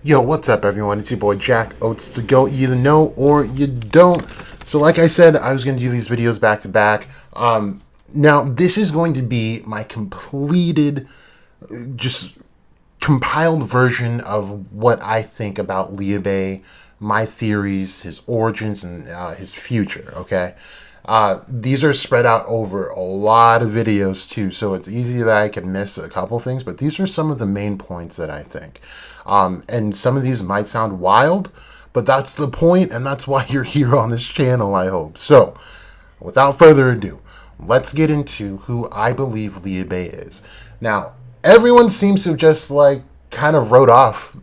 Yo, what's up, everyone? It's your boy Jack Oats to go. You either know or you don't. So, like I said, I was going to do these videos back to back. Now, this is going to be my completed, just compiled version of what I think about Liebe, my theories, his origins, and his future. Okay. These are spread out over a lot of videos too, so it's easy that I can miss a couple things, but these are some of the main points that I think. And some of these might sound wild, but that's the point, and that's why you're here on this channel, I hope. So, without further ado, let's get into who I believe Liebe is. Now, everyone seems to just kind of wrote off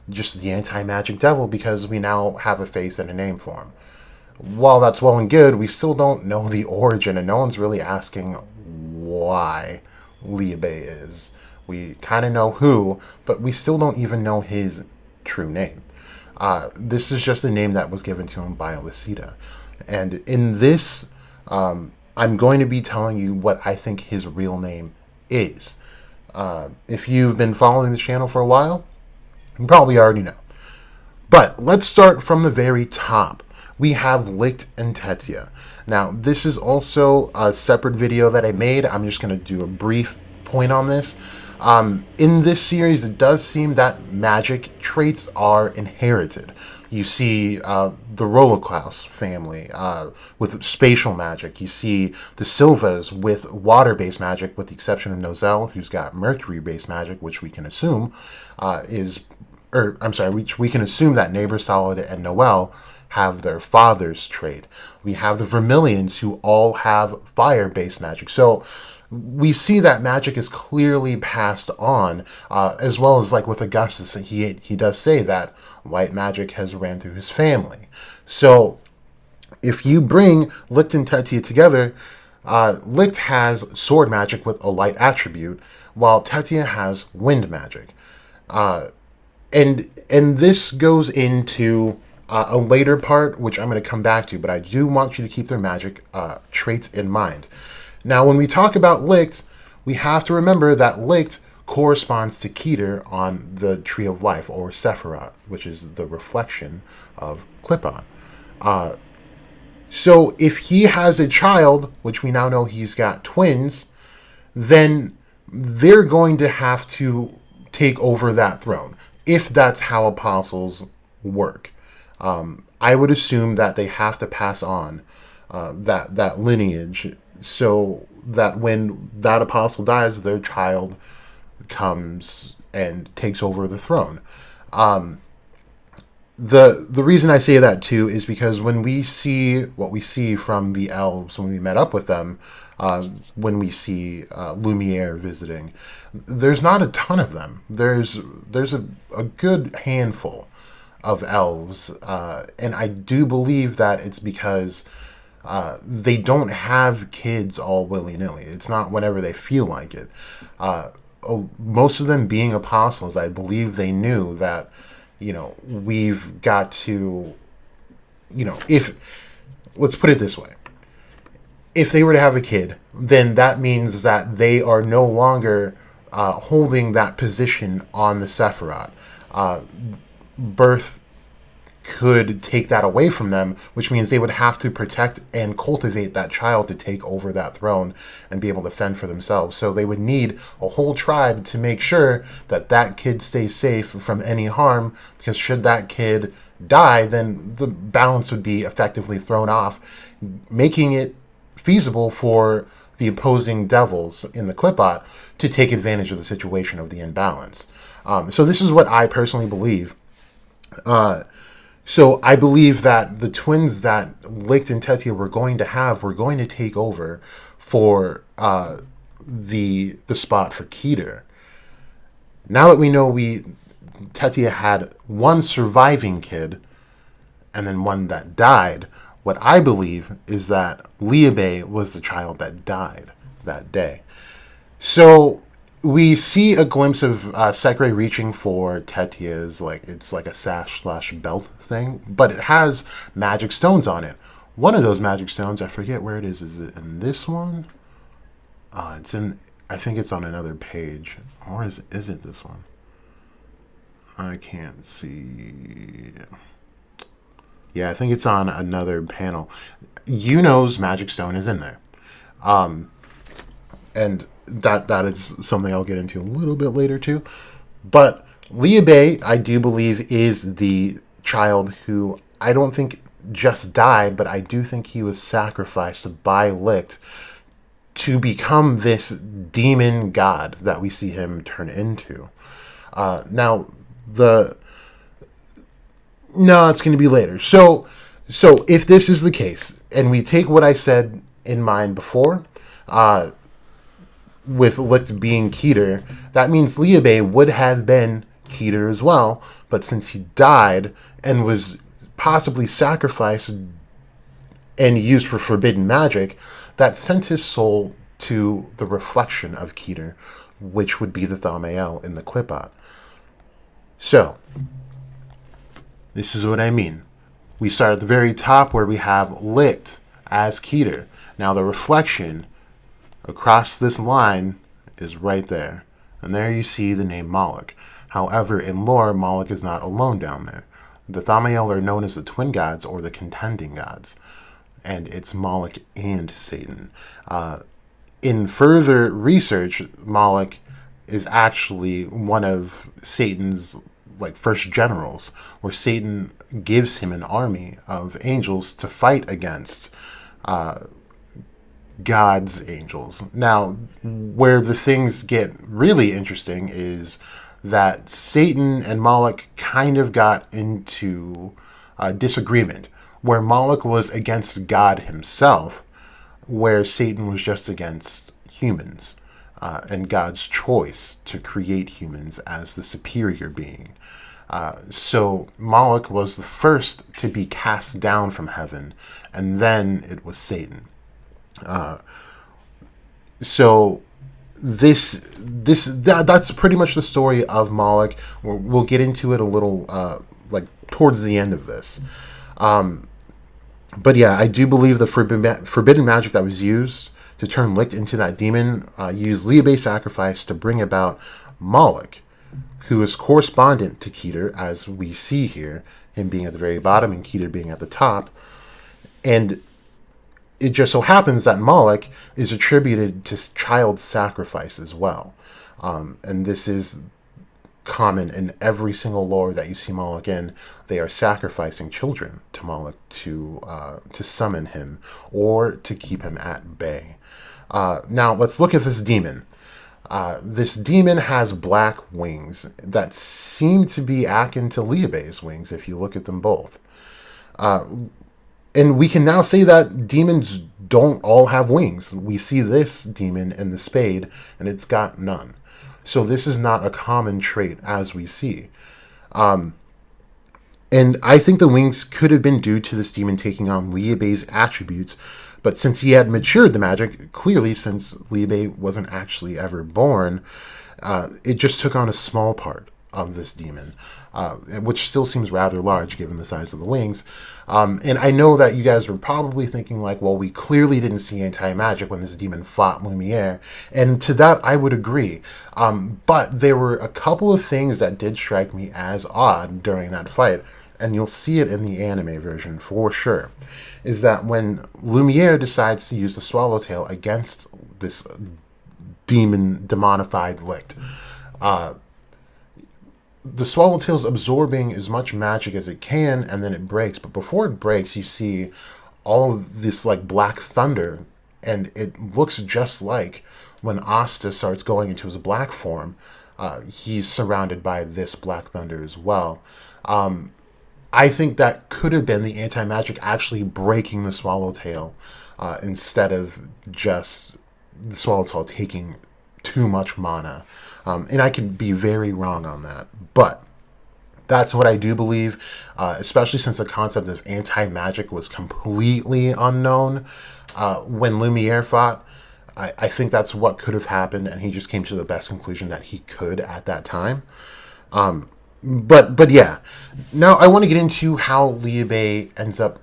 just the anti-magic devil because we now have a face and a name for him. While that's well and good, we still don't know the origin, and no one's really asking why Liebe is. We kind of know who, but we still don't even know his true name. This is just a name that was given to him by Lisita. And in this, I'm going to be telling you what I think his real name is. If you've been following the channel for a while, you probably already know. But let's start from the very top. We have Licht and Tetia. Now, this is also a separate video that I made. I'm just going to do a brief point on this. In this series, it does seem that magic traits are inherited. You see the Rollerklaus family with spatial magic. You see the Silvas with water-based magic, with the exception of Nozel, who's got mercury-based magic, which we can assume which we can assume that Neighbor Solid and Noel have their father's trait. We have the Vermilions, who all have fire-based magic. So we see that magic is clearly passed on, as well as like with Augustus, he does say that white magic has ran through his family. So if you bring Licht and Tetia together, Licht has sword magic with a light attribute, while Tetia has wind magic. And this goes into a later part, which I'm going to come back to, but I do want you to keep their magic traits in mind. Now, when we talk about Licht, we have to remember that Licht corresponds to Keter on the Tree of Life, or Sephiroth, which is the reflection of Clip-On. So if he has a child, which we now know he's got twins, then they're going to have to take over that throne, if that's how apostles work. I would assume that they have to pass on that lineage, so that when that apostle dies, their child comes and takes over the throne. The reason I say that too is because when we see what we see from the elves when we met up with them, when we see Lumiere visiting, there's not a ton of them. There's a good handful of elves, and I do believe that it's because they don't have kids all willy-nilly. It's not whenever they feel like it. Most of them being apostles, I believe they knew that, we've got to, let's put it this way. If they were to have a kid, then that means that they are no longer holding that position on the Sephiroth. Birth could take that away from them, which means they would have to protect and cultivate that child to take over that throne and be able to fend for themselves. So they would need a whole tribe to make sure that that kid stays safe from any harm, because should that kid die, then the balance would be effectively thrown off, making it feasible for the opposing devils in the Clipot to take advantage of the situation of the imbalance. So this is what I personally believe. So I believe that the twins that Licht and Tetia were going to take over for the spot for Keter. Now that we know Tetia had one surviving kid and then one that died, what I believe is that Liebe was the child that died that day. So we see a glimpse of Sekre reaching for Tetia's, it's like a sash/belt thing, but it has magic stones on it. One of those magic stones, I forget where it is. Is it in this one? I think it's on another page. Or is it this one? I can't see. Yeah, I think it's on another panel. Yuno's magic stone is in there. And that is something I'll get into a little bit later too. But Liebe, I do believe, is the child who I don't think just died, but I do think he was sacrificed by Licht to become this demon god that we see him turn into. Now, the no, it's going to be later. So if this is the case, and we take what I said in mind before, with Licht being Keter, that means Liebe would have been Keter as well, but since he died and was possibly sacrificed and used for forbidden magic, that sent his soul to the reflection of Keter, which would be the Thamael in the Clipot. So, this is what I mean. We start at the very top where we have Licht as Keter. Now the reflection across this line is right there. And there you see the name Moloch. However, in lore, Moloch is not alone down there. The Thamael are known as the twin gods or the contending gods. And it's Moloch and Satan. In further research, Moloch is actually one of Satan's first generals, where Satan gives him an army of angels to fight against God's angels. Now, where the things get really interesting is that Satan and Moloch kind of got into disagreement, where Moloch was against God himself, where Satan was just against humans and God's choice to create humans as the superior being. So Moloch was the first to be cast down from heaven, and then it was Satan. So that's pretty much the story of Moloch. We'll get into it a little towards the end of this. But yeah, I do believe the forbidden magic that was used to turn Licht into that demon used Liebe sacrifice to bring about Moloch, who is correspondent to Keter, as we see here, him being at the very bottom and Keter being at the top. And it just so happens that Moloch is attributed to child sacrifice as well. And this is common in every single lore that you see Moloch in. They are sacrificing children to Moloch to summon him or to keep him at bay. Now, let's look at this demon. This demon has black wings that seem to be akin to Liebe's wings if you look at them both. And we can now say that demons don't all have wings. We see this demon in the spade, and it's got none. So this is not a common trait as we see. And I think the wings could have been due to this demon taking on Liebe's attributes, but since he had matured the magic, clearly since Liebe wasn't actually ever born, it just took on a small part of this demon, which still seems rather large given the size of the wings. And I know that you guys were probably thinking well, we clearly didn't see anti-magic when this demon fought Lumiere, and to that I would agree. But there were a couple of things that did strike me as odd during that fight, and you'll see it in the anime version for sure, is that when Lumiere decides to use the Swallowtail against this demonified Licht, the Swallowtail's absorbing as much magic as it can, and then it breaks. But before it breaks, you see all of this black thunder, and it looks just like when Asta starts going into his black form, he's surrounded by this black thunder as well. I think that could have been the anti-magic actually breaking the Swallowtail instead of just the Swallowtail taking too much mana. And I can be very wrong on that. But that's what I do believe, especially since the concept of anti-magic was completely unknown when Lumiere fought. I think that's what could have happened, and he just came to the best conclusion that he could at that time. But yeah, now I want to get into how Liebe ends up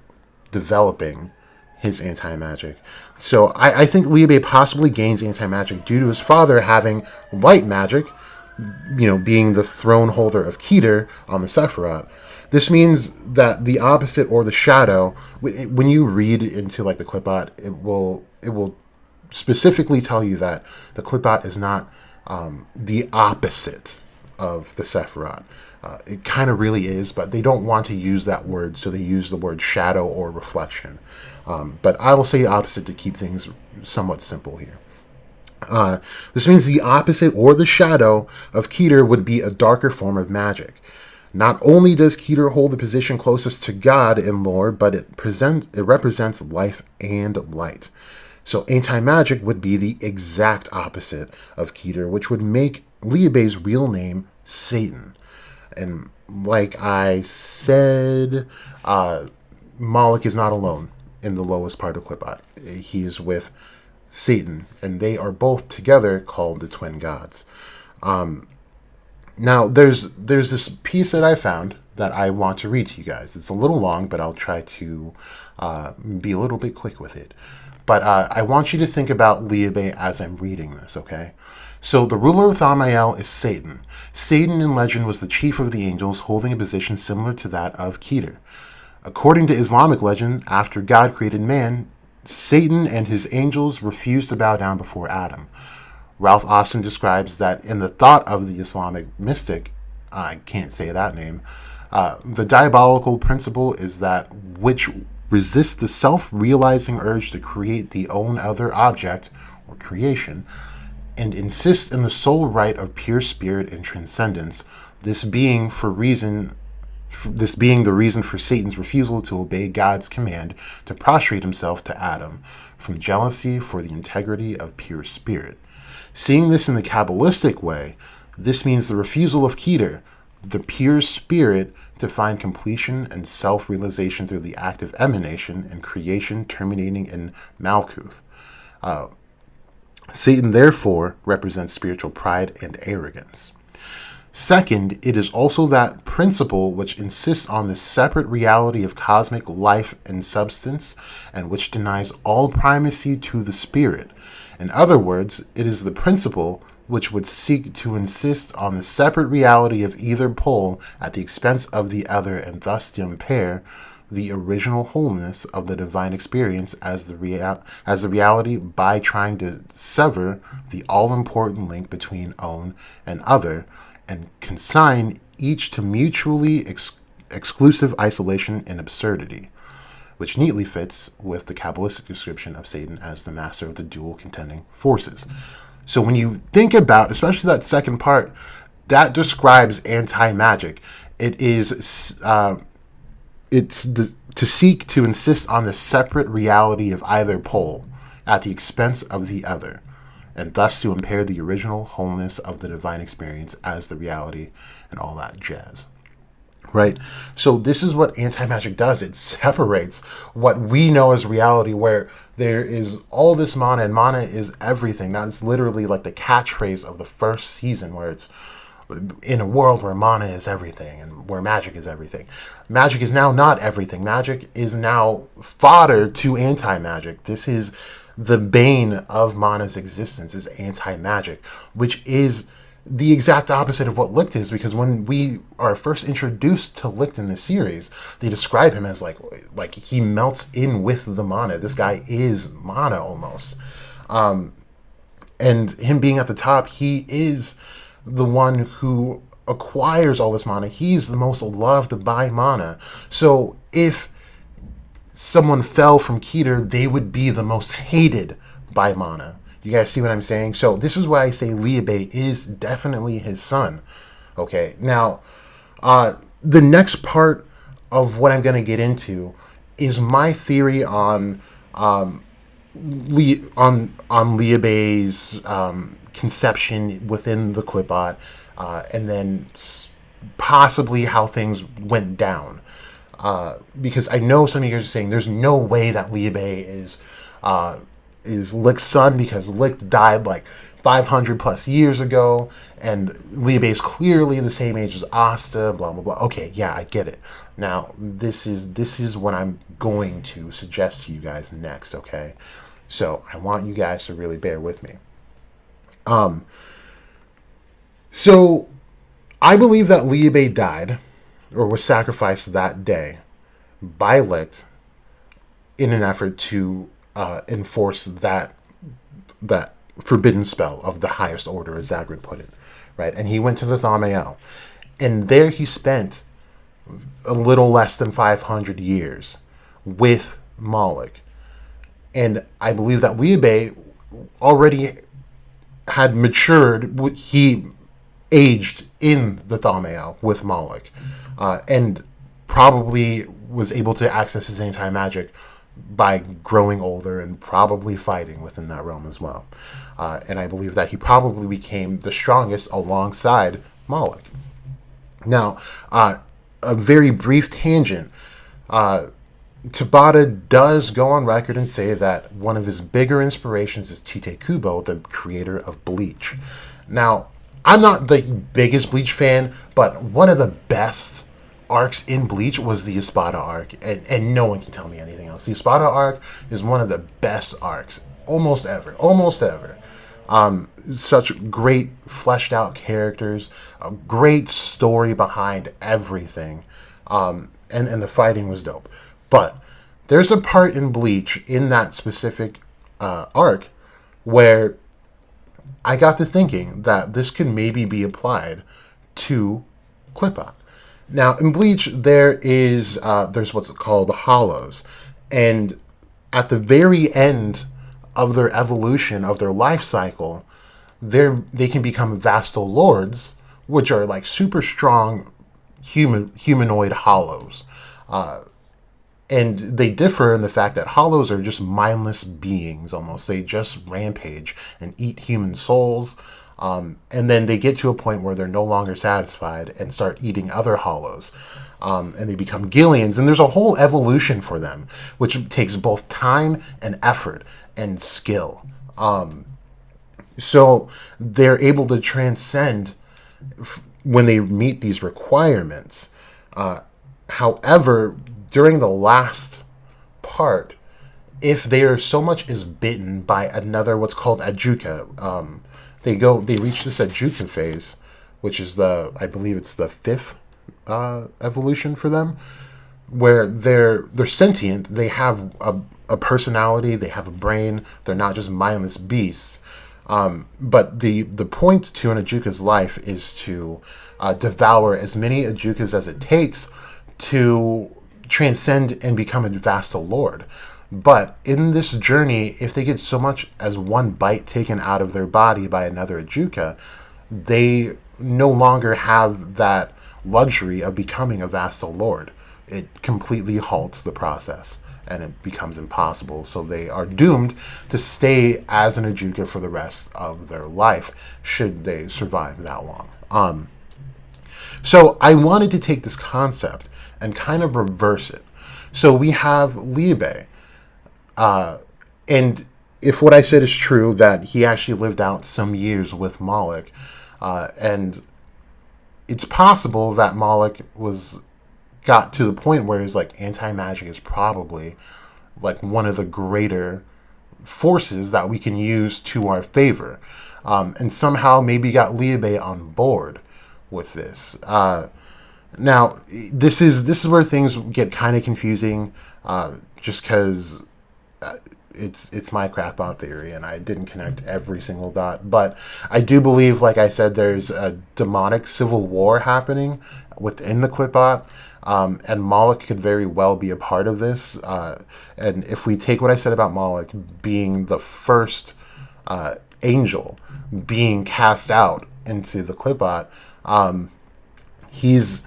developing his anti-magic. So I think Liebe possibly gains anti-magic due to his father having light magic being the throne holder of Keter on the Sephiroth. This means that the opposite, or the shadow, when you read into like the clipart, it will specifically tell you that the clipart is not the opposite of the Sephiroth. It kind of really is, but they don't want to use that word, so they use the word shadow or reflection. But I will say opposite to keep things somewhat simple here. This means the opposite, or the shadow, of Keter would be a darker form of magic. Not only does Keter hold the position closest to God in lore, but it represents life and light. So anti-magic would be the exact opposite of Keter, which would make Liebe's real name Satan. And like I said, Moloch is not alone in the lowest part of Clipart. He is with Satan, and they are both together called the twin gods. Now, there's this piece that I found that I want to read to you guys. It's a little long, but I'll try to be a little bit quick with it. But I want you to think about Liebe as I'm reading this, okay? So the ruler of Thamael is Satan. Satan in legend was the chief of the angels, holding a position similar to that of Keter. According to Islamic legend, after God created man, Satan and his angels refused to bow down before Adam. Ralph Austin describes that in the thought of the Islamic mystic, I can't say that name, the diabolical principle is that which resists the self-realizing urge to create the own other object, or creation, and insists in the sole right of pure spirit and transcendence, this being the reason for Satan's refusal to obey God's command to prostrate himself to Adam, from jealousy for the integrity of pure spirit. Seeing this in the Kabbalistic way, this means the refusal of Keter, the pure spirit, to find completion and self-realization through the act of emanation and creation terminating in Malkuth. Satan, therefore, represents spiritual pride and arrogance. Second, it is also that principle which insists on the separate reality of cosmic life and substance, and which denies all primacy to the spirit. In other words, it is the principle which would seek to insist on the separate reality of either pole at the expense of the other, and thus to impair the original wholeness of the divine experience as the reality by trying to sever the all-important link between own and other, and consign each to mutually exclusive isolation and absurdity, which neatly fits with the Kabbalistic description of Satan as the master of the dual contending forces. So when you think about, especially that second part, that describes anti-magic. It is, to seek to insist on the separate reality of either pole at the expense of the other, and thus to impair the original wholeness of the divine experience as the reality and all that jazz. Right? So this is what anti-magic does. It separates what we know as reality, where there is all this mana, and mana is everything. Now, it's literally like the catchphrase of the first season, where it's in a world where mana is everything and where magic is everything. Magic is now not everything. Magic is now fodder to anti-magic. This is the bane of mana's existence, is anti-magic, which is the exact opposite of what Licht is, because when we are first introduced to Licht in this series, they describe him as like he melts in with the mana. This guy is mana almost. And him being at the top, he is the one who acquires all this mana. He's the most loved by mana. So if someone fell from Keter, they would be the most hated by mana. You guys see what I'm saying? So this is why I say Liebe is definitely his son. Okay, now the next part of what I'm going to get into is my theory on Liebe's conception within the Clipart, and then possibly how things went down. Because I know some of you guys are saying there's no way that Liebe is Licht's son, because Licht died like 500 plus years ago, and Liebe is clearly the same age as Asta, blah blah blah. Okay, yeah, I get it. Now this is what I'm going to suggest to you guys next, okay? So I want you guys to really bear with me. So I believe that Liebe died or was sacrificed that day by Licht in an effort to enforce that forbidden spell of the highest order, as Zagrid put it, right? And he went to the Thamael, and there he spent a little less than 500 years with Moloch. And I believe that Liebe already had matured. He aged in the Thamael with Moloch, and probably was able to access his anti-magic by growing older and probably fighting within that realm as well. And I believe that he probably became the strongest alongside Moloch. Now, a very brief tangent. Tabata does go on record and say that one of his bigger inspirations is Tite Kubo, the creator of Bleach. Now, I'm not the biggest Bleach fan, but one of the best arcs in Bleach was the Espada arc, and no one can tell me anything else. The Espada arc is one of the best arcs, almost ever. Such great fleshed out characters, a great story behind everything, and the fighting was dope. But there's a part in Bleach, in that specific arc, where I got to thinking that this could maybe be applied to Clip-On. Now, in Bleach, there's what's called hollows, and at the very end of their evolution, of their life cycle, they can become Vastal Lords, which are like super strong humanoid hollows. And they differ in the fact that hollows are just mindless beings almost. They just rampage and eat human souls. And then they get to a point where they're no longer satisfied and start eating other hollows. And they become Gillians. And there's a whole evolution for them, which takes both time and effort and skill. So they're able to transcend when they meet these requirements. However, during the last part, if they are so much as bitten by another what's called Ajuka, they reach this Ajuka phase, which is I believe it's the 5th evolution for them, where they're sentient. They have a personality, they have a brain. They're not just mindless beasts. But the point to an Ajuka's life is to devour as many Ajukas as it takes to transcend and become a Vastal Lord. But in this journey, if they get so much as one bite taken out of their body by another Ajuka, they no longer have that luxury of becoming a Vastal Lord. It completely halts the process, and it becomes impossible. So they are doomed to stay as an Ajuka for the rest of their life, should they survive that long. So I wanted to take this concept and kind of reverse it. So we have Liebe, and if what I said is true, that he actually lived out some years with Moloch, and it's possible that Moloch got to the point where he's like, anti-magic is probably like one of the greater forces that we can use to our favor, and somehow maybe got Liebe on board with this. Now, this is where things get kind of confusing, just because it's my crackpot theory, and I didn't connect every single dot. But I do believe, like I said, there's a demonic civil war happening within the Clipbot, and Moloch could very well be a part of this. And if we take what I said about Moloch being the first angel being cast out into the Clipbot, he's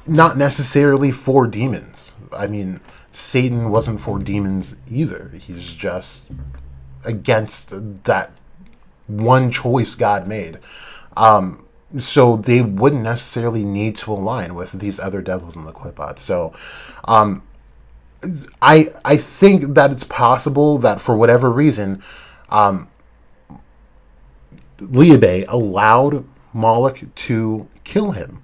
not necessarily for demons. I mean, Satan wasn't for demons either. He's just against that one choice God made. So they wouldn't necessarily need to align with these other devils in the Clipbot. So I think that it's possible that for whatever reason, Liebe allowed Moloch to kill him.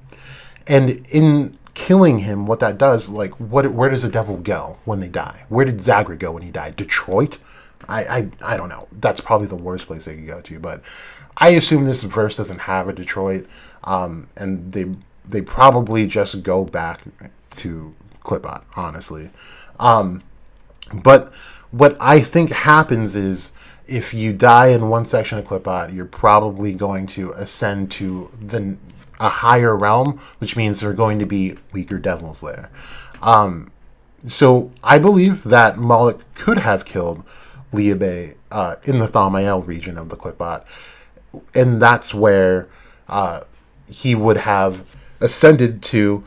And in killing him, what that does, like, where does a devil go when they die? Where did Zagrid go when he died? Detroit? I don't know. That's probably the worst place they could go to, but I assume this verse doesn't have a Detroit, and they probably just go back to Clipot, honestly. But what I think happens is if you die in one section of Clipot, you're probably going to ascend to a higher realm, which means there are going to be weaker devils there. So I believe that Moloch could have killed Liebe in the Thaumael region of the Clipot, and that's where he would have ascended to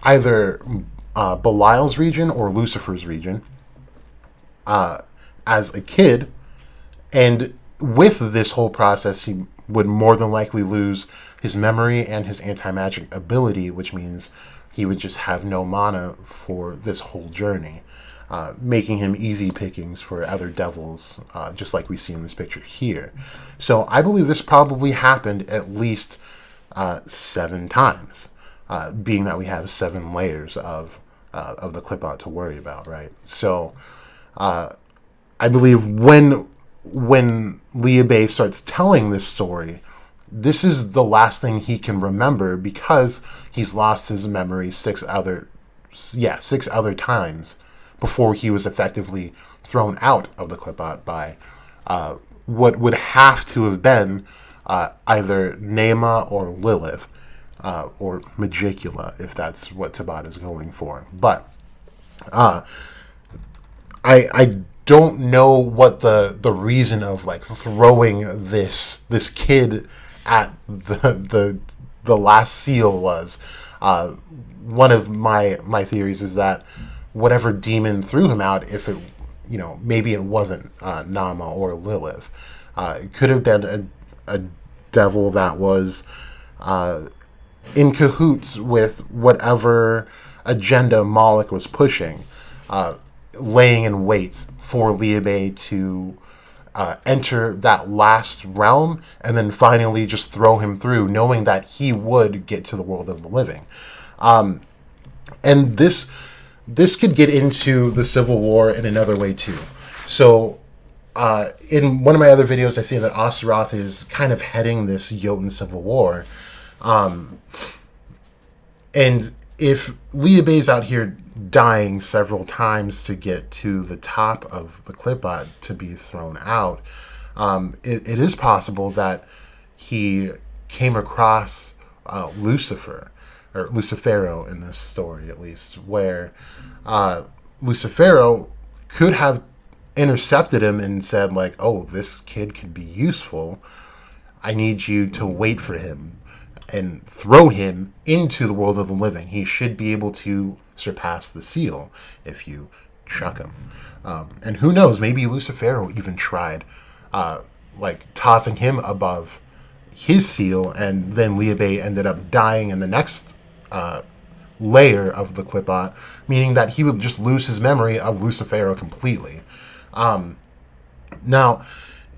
either Belial's region or Lucifer's region as a kid. And with this whole process, he would more than likely lose his memory and his anti-magic ability, which means he would just have no mana for this whole journey, making him easy pickings for other devils, just like we see in this picture here. So I believe this probably happened at least 7 times, being that we have 7 layers of the Clipot to worry about, right? So I believe when Liebe starts telling this story, this is the last thing he can remember because he's lost his memory 6 other times before he was effectively thrown out of the Clipot by what would have to have been either Nema or Lilith, or Magicula, if that's what Tabata is going for. But I don't know what the reason of like throwing this kid at the last seal was. One of my theories is that whatever demon threw him out, if it, maybe it wasn't Nama or Lilith, it could have been a devil that was in cahoots with whatever agenda Moloch was pushing, laying in wait for Liebe to enter that last realm and then finally just throw him through, knowing that he would get to the world of the living. And this could get into the Civil War in another way too. So in one of my other videos, I say that Astaroth is kind of heading this Jotun Civil War. And if Liebe's out here dying several times to get to the top of the Clipot to be thrown out, it is possible that he came across Lucifer, or Lucifero in this story at least, where Lucifero could have intercepted him and said like, oh, this kid could be useful. I need you to wait for him and throw him into the world of the living. He should be able to surpass the seal if you chuck him. And who knows, maybe Lucifero even tried like tossing him above his seal, and then Liebe ended up dying in the next layer of the Clipot, meaning that he would just lose his memory of Lucifero completely. Now,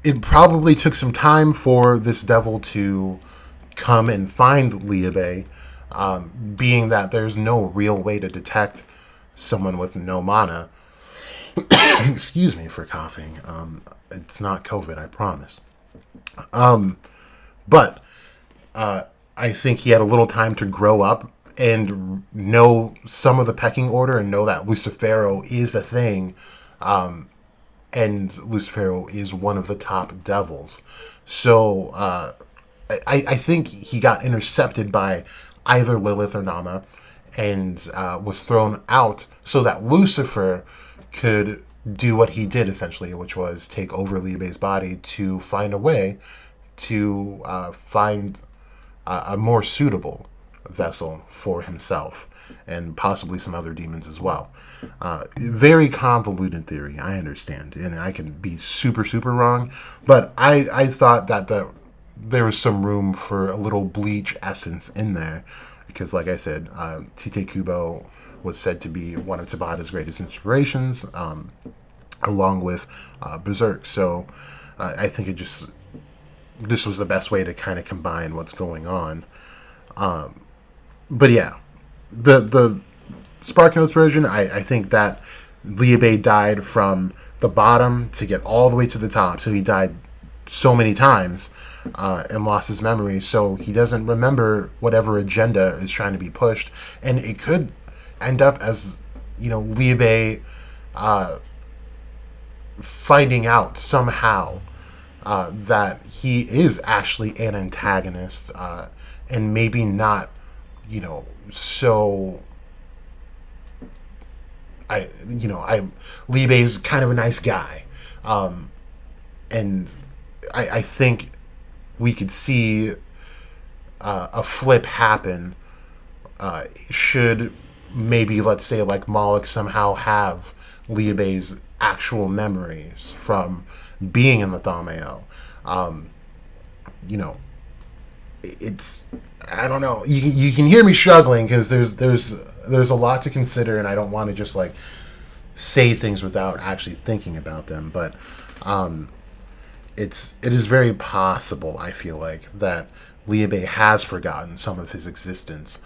it probably took some time for this devil to come and find Liebe, being that there's no real way to detect someone with no mana. Excuse me for coughing. It's not COVID, I promise. But I think he had a little time to grow up and know some of the pecking order and know that Lucifero is a thing. And Lucifero is one of the top devils. So I think he got intercepted by either Lilith or Nama and was thrown out so that Lucifer could do what he did essentially, which was take over Liebe's body to find a way to find a more suitable vessel for himself and possibly some other demons as well. Very convoluted theory, I understand, and I can be super wrong, but I thought that there was some room for a little Bleach essence in there, because like I said, Tite Kubo was said to be one of Tabata's greatest inspirations, along with Berserk. So I think this was the best way to kind of combine what's going on. But yeah, the Spark Notes version, I think that Liebe died from the bottom to get all the way to the top. So he died so many times and lost his memory. So he doesn't remember whatever agenda is trying to be pushed. And it could end up as, Liebe finding out somehow that he is actually an antagonist and maybe not, so Liebe's kind of a nice guy, and I think we could see a flip happen. Should maybe, let's say, like Moloch somehow have Liebe's actual memories from being in the Thamael. It's, I don't know. You can hear me struggling because there's a lot to consider, and I don't want to just like say things without actually thinking about them. But it is very possible, I feel like, that Liebe has forgotten some of his existence.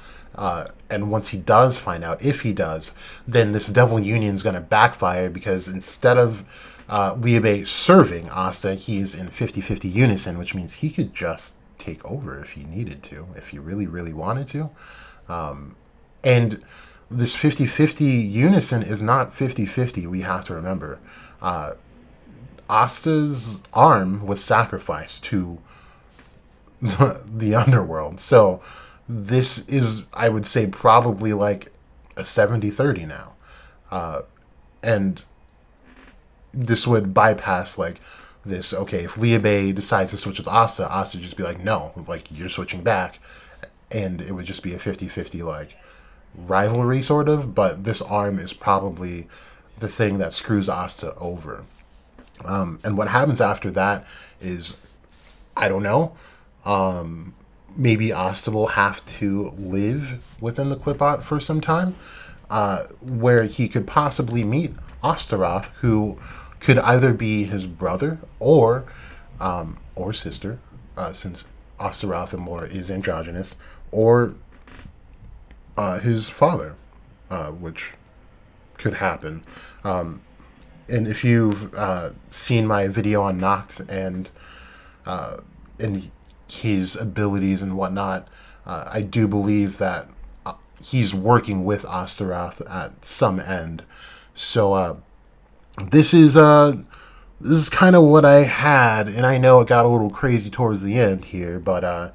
And once he does find out, if he does, then this devil union is going to backfire, because instead of Liebe serving Asta, he's in 50-50 unison, which means he could just take over if he needed to, if he really, really wanted to. And this 50-50 unison is not 50-50, we have to remember. Asta's arm was sacrificed to the Underworld. So this is, I would say, probably like a 70-30 now. And this would bypass like this, okay, if Liebe decides to switch with Asta would just be like, no, like, you're switching back. And it would just be a 50-50 like rivalry sort of, but this arm is probably the thing that screws Asta over. And what happens after that is, I don't know. Maybe Asta will have to live within the Qliphoth for some time, where he could possibly meet Astaroth, who could either be his brother or sister, since Astaroth and Laura is androgynous, or his father, which could happen. And if you've seen my video on Nox and his abilities and whatnot, I do believe that he's working with Astaroth at some end. So this is kind of what I had, and I know it got a little crazy towards the end here, but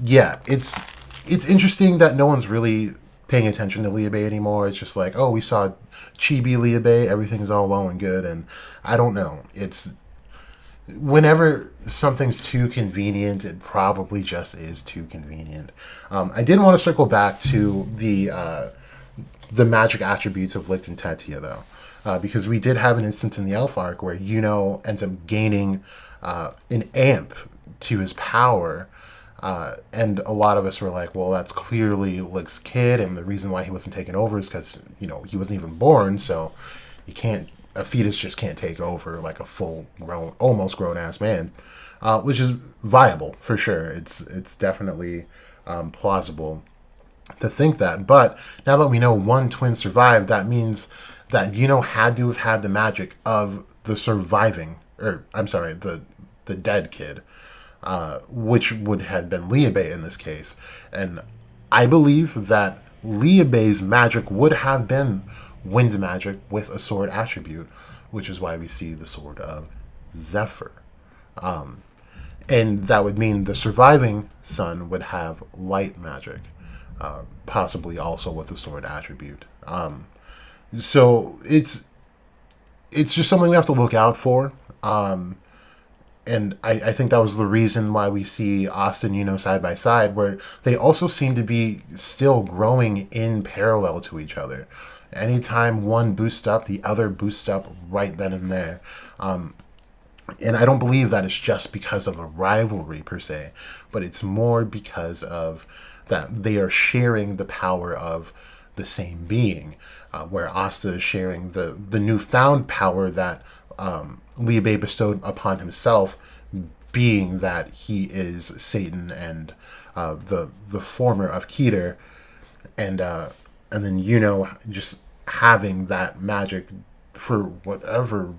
yeah, it's interesting that no one's really paying attention to Liebe anymore. It's just like, oh, we saw Chibi Liebe, everything's all well and good, and I don't know. It's whenever something's too convenient, it probably just is too convenient. I did want to circle back to the magic attributes of Licht and Tetia, though, because we did have an instance in the Elf arc where ends up gaining an amp to his power. And a lot of us were like, well, that's clearly Licht's kid, and the reason why he wasn't taken over is because, he wasn't even born, so a fetus just can't take over like a full-grown, almost grown-ass man, which is viable, for sure. It's definitely plausible to think that. But now that we know one twin survived, that means that had to have had the magic of the the dead kid. Which would have been Liebe in this case. And I believe that Liebe's magic would have been wind magic with a sword attribute, which is why we see the sword of Zephyr. And that would mean the surviving son would have light magic, possibly also with a sword attribute. So it's just something we have to look out for. And I think that was the reason why we see Asta and Yuno side by side, where they also seem to be still growing in parallel to each other. Anytime one boosts up, the other boosts up right then and there. And I don't believe that it's just because of a rivalry per se, but it's more because of that they are sharing the power of the same being, where Asta is sharing the newfound power that Liebe bestowed upon himself, being that he is Satan and the former of Keter, and then just having that magic for whatever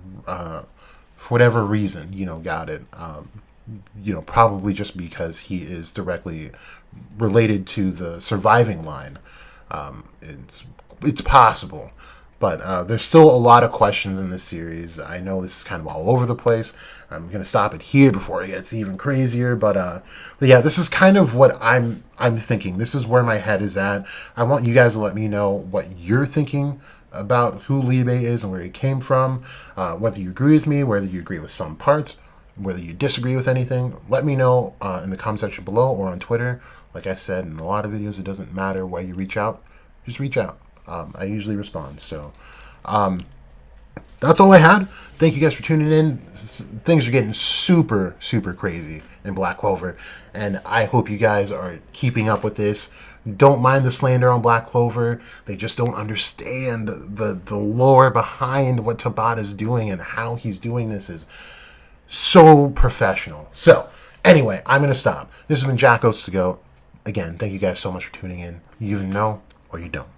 reason, got it. Probably just because he is directly related to the surviving line. It's possible. But there's still a lot of questions in this series. I know this is kind of all over the place. I'm going to stop it here before it gets even crazier. But yeah, this is kind of what I'm thinking. This is where my head is at. I want you guys to let me know what you're thinking about who Liebe is and where he came from. Whether you agree with me, whether you agree with some parts, whether you disagree with anything. Let me know in the comment section below or on Twitter. Like I said in a lot of videos, it doesn't matter where you reach out. Just reach out. I usually respond. So that's all I had. Thank you guys for tuning in. Things are getting super, super crazy in Black Clover. And I hope you guys are keeping up with this. Don't mind the slander on Black Clover. They just don't understand the lore behind what Tabata's doing, and how he's doing this is so professional. So anyway, I'm going to stop. This has been OATz to Go. Again, thank you guys so much for tuning in. You either know or you don't.